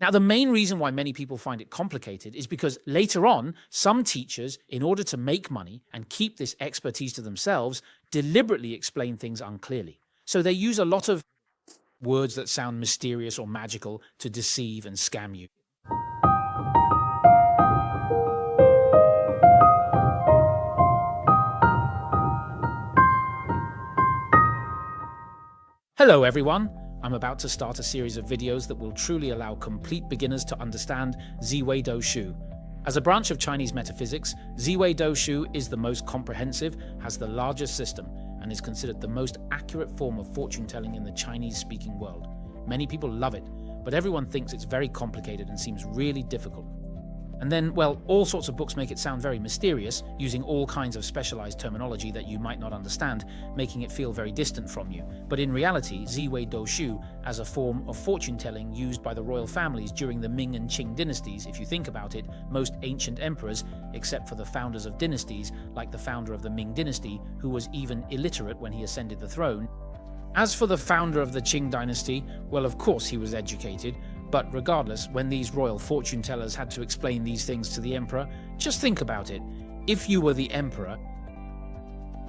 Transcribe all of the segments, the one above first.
Now, the main reason why many people find it complicated is because later on, some teachers, in order to make money and keep this expertise to themselves, deliberately explain things unclearly. So they use a lot of words that sound mysterious or magical to deceive and scam you. Hello everyone, I'm about to start a series of videos that will truly allow complete beginners to understand Zi Wei Dou Shu. As a branch of Chinese metaphysics, Zi Wei Dou Shu is the most comprehensive, has the largest system, and is considered the most accurate form of fortune telling in the Chinese-speaking world. Many people love it, but everyone thinks it's very complicated and seems really difficult. And then, well, all sorts of books make it sound very mysterious, using all kinds of specialized terminology that you might not understand, making it feel very distant from you. But in reality, Zi Wei Dou Shu, as a form of fortune-telling used by the royal families during the Ming and Qing dynasties, if you think about it, most ancient emperors, except for the founders of dynasties, like the founder of the Ming dynasty, who was even illiterate when he ascended the throne. As for the founder of the Qing dynasty, well, of course he was educated, but regardless, when these royal fortune tellers had to explain these things to the emperor, just think about it. If you were the emperor,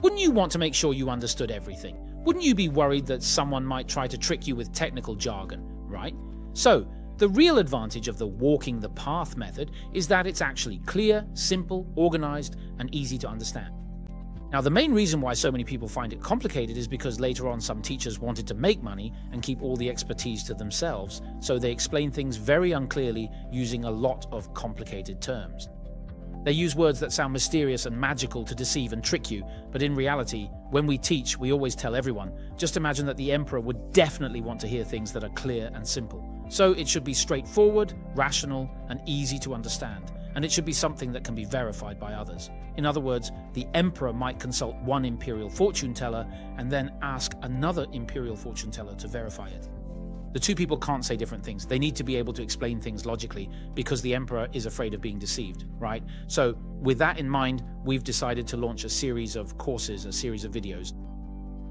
wouldn't you want to make sure you understood everything? Wouldn't you be worried that someone might try to trick you with technical jargon, right? So, the real advantage of the walking the path method is that it's actually clear, simple, organized, and easy to understand. Now, the main reason why so many people find it complicated is because later on some teachers wanted to make money and keep all the expertise to themselves, so they explain things very unclearly using a lot of complicated terms. They use words that sound mysterious and magical to deceive and trick you, but in reality, when we teach, we always tell everyone, just imagine that the emperor would definitely want to hear things that are clear and simple. So it should be straightforward, rational, and easy to understand. And it should be something that can be verified by others. In other words, the emperor might consult one imperial fortune teller and then ask another imperial fortune teller to verify it. The two people can't say different things. They need to be able to explain things logically because the emperor is afraid of being deceived, right? So with that in mind, we've decided to launch a series of courses, a series of videos,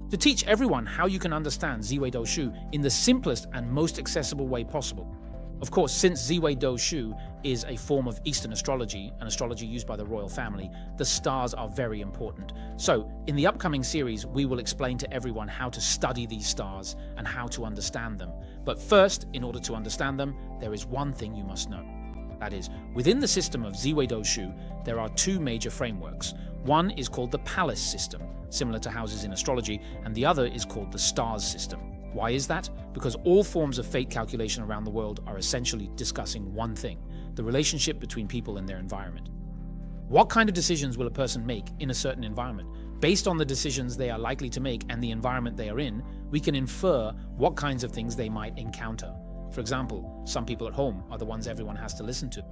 to teach everyone how you can understand Zi Wei Dou Shu in the simplest and most accessible way possible. Of course, since Zi Wei Dou Shu is a form of Eastern astrology, an astrology used by the royal family, the stars are very important. So, in the upcoming series, we will explain to everyone how to study these stars and how to understand them. But first, in order to understand them, there is one thing you must know. That is, within the system of Zi Wei Dou Shu, there are two major frameworks. One is called the palace system, similar to houses in astrology, and the other is called the stars system. Why is that? Because all forms of fate calculation around the world are essentially discussing one thing, the relationship between people and their environment. What kind of decisions will a person make in a certain environment? Based on the decisions they are likely to make and the environment they are in, we can infer what kinds of things they might encounter. For example, some people at home are the ones everyone has to listen to.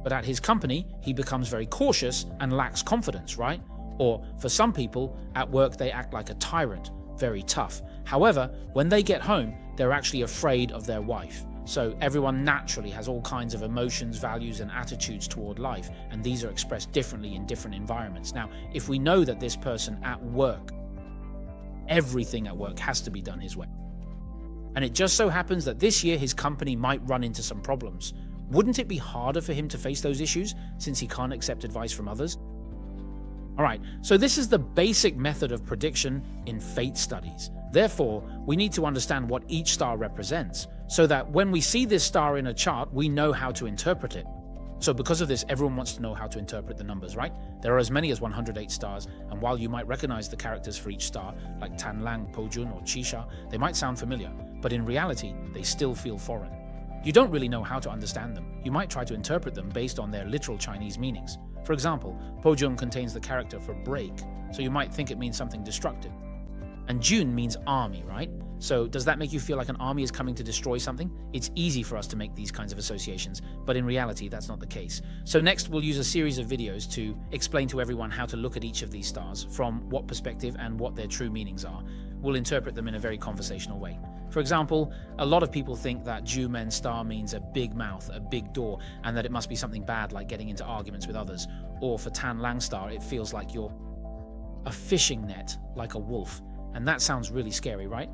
But at his company, he becomes very cautious and lacks confidence, right? Or for some people, at work they act like a tyrant, very tough. However, when they get home, they're actually afraid of their wife. So everyone naturally has all kinds of emotions, values, and attitudes toward life, and these are expressed differently in different environments. Now, if we know that this person at work, everything at work has to be done his way, and it just so happens that this year his company might run into some problems, wouldn't it be harder for him to face those issues since he can't accept advice from others? Alright, so this is the basic method of prediction in fate studies. Therefore, we need to understand what each star represents, so that when we see this star in a chart, we know how to interpret it. So because of this, everyone wants to know how to interpret the numbers, right? There are as many as 108 stars, and while you might recognize the characters for each star, like Tanlang, Pojun, or Qisha, they might sound familiar, but in reality, they still feel foreign. You don't really know how to understand them. You might try to interpret them based on their literal Chinese meanings. For example, Pojun contains the character for break, so you might think it means something destructive. And Jun means army, right? So does that make you feel like an army is coming to destroy something? It's easy for us to make these kinds of associations, but in reality, that's not the case. So next, we'll use a series of videos to explain to everyone how to look at each of these stars, from what perspective and what their true meanings are. We'll interpret them in a very conversational way. For example, a lot of people think that Jumen star means a big mouth, a big door, and that it must be something bad like getting into arguments with others. Or for Tan Lang star, it feels like you're a fishing net, like a wolf. And that sounds really scary, right?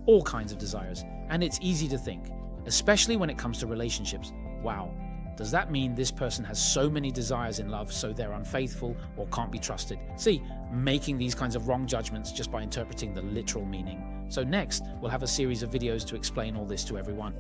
All kinds of desires. And it's easy to think, especially when it comes to relationships. Wow, does that mean this person has so many desires in love, so they're unfaithful or can't be trusted? See, making these kinds of wrong judgments just by interpreting the literal meaning. So next, we'll have a series of videos to explain all this to everyone.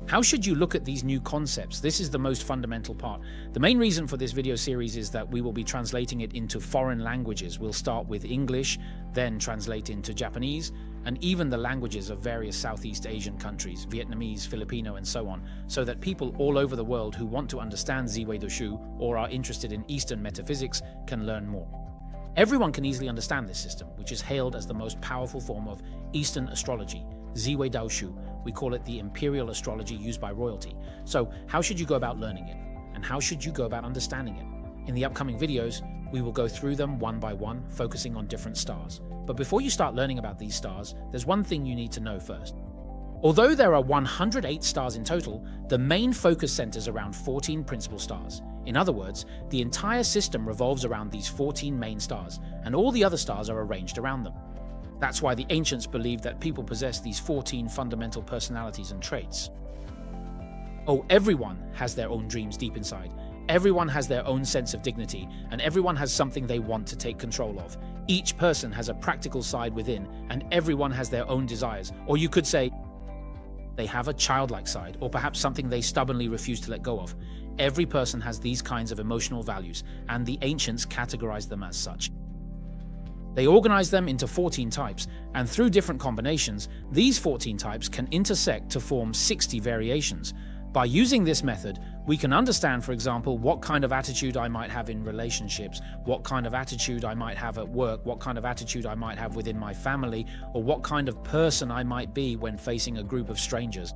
How should you look at these new concepts? This is the most fundamental part. The main reason for this video series is that we will be translating it into foreign languages. We'll start with English, then translate into Japanese, and even the languages of various Southeast Asian countries, Vietnamese, Filipino, and so on, so that people all over the world who want to understand Zi Wei Dou Shu or are interested in Eastern metaphysics can learn more. Everyone can easily understand this system, which is hailed as the most powerful form of Eastern astrology, Zi Wei Dou Shu. We call it the imperial astrology used by royalty. So how should you go about learning it? And how should you go about understanding it? In the upcoming videos, we will go through them one by one, focusing on different stars. But before you start learning about these stars, there's one thing you need to know first. Although there are 108 stars in total, the main focus centers around 14 principal stars. In other words, the entire system revolves around these 14 main stars, and all the other stars are arranged around them. That's why the ancients believed that people possess these 14 fundamental personalities and traits. Oh, everyone has their own dreams deep inside. Everyone has their own sense of dignity, and everyone has something they want to take control of. Each person has a practical side within, and everyone has their own desires. Or you could say, they have a childlike side, or perhaps something they stubbornly refuse to let go of. Every person has these kinds of emotional values, and the ancients categorized them as such. They organize them into 14 types, and through different combinations, these 14 types can intersect to form 60 variations. By using this method, we can understand, for example, what kind of attitude I might have in relationships, what kind of attitude I might have at work, what kind of attitude I might have within my family, or what kind of person I might be when facing a group of strangers.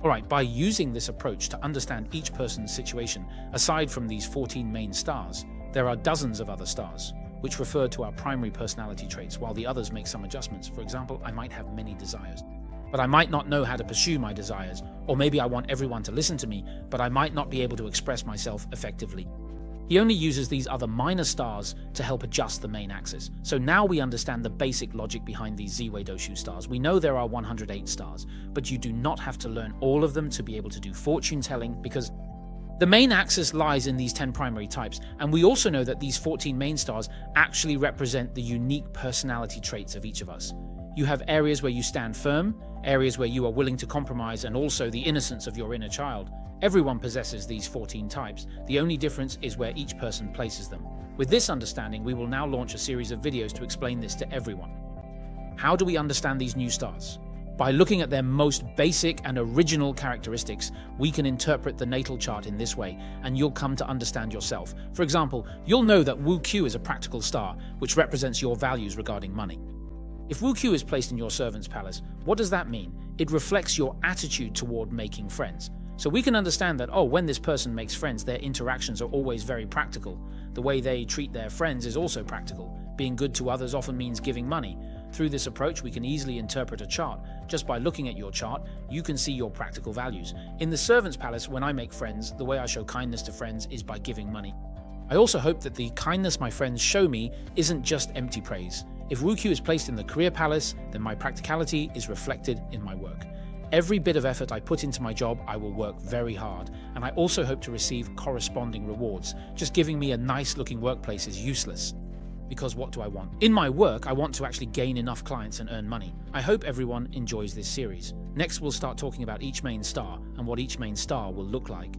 Alright, by using this approach to understand each person's situation, aside from these 14 main stars, there are dozens of other stars, which refer to our primary personality traits, while the others make some adjustments. For example, I might have many desires, but I might not know how to pursue my desires, or maybe I want everyone to listen to me, but I might not be able to express myself effectively. He only uses these other minor stars to help adjust the main axis. So now we understand the basic logic behind these Zi Wei Dou Shu stars. We know there are 108 stars, but you do not have to learn all of them to be able to do fortune telling, because the main axis lies in these 10 primary types, and we also know that these 14 main stars actually represent the unique personality traits of each of us. You have areas where you stand firm, areas where you are willing to compromise, and also the innocence of your inner child. Everyone possesses these 14 types. The only difference is where each person places them. With this understanding, we will now launch a series of videos to explain this to everyone. How do we understand these new stars? By looking at their most basic and original characteristics, we can interpret the natal chart in this way, and you'll come to understand yourself. For example, you'll know that Wu Q is a practical star, which represents your values regarding money. If Wu Q is placed in your servant's palace, what does that mean? It reflects your attitude toward making friends. So we can understand that, oh, when this person makes friends, their interactions are always very practical. The way they treat their friends is also practical. Being good to others often means giving money. Through this approach, we can easily interpret a chart. Just by looking at your chart, you can see your practical values. In the servant's palace, when I make friends, the way I show kindness to friends is by giving money. I also hope that the kindness my friends show me isn't just empty praise. If Wu Q is placed in the career palace, then my practicality is reflected in my work. Every bit of effort I put into my job, I will work very hard, and I also hope to receive corresponding rewards. Just giving me a nice-looking workplace is useless. Because what do I want? In my work, I want to actually gain enough clients and earn money. I hope everyone enjoys this series. Next, we'll start talking about each main star and what each main star will look like.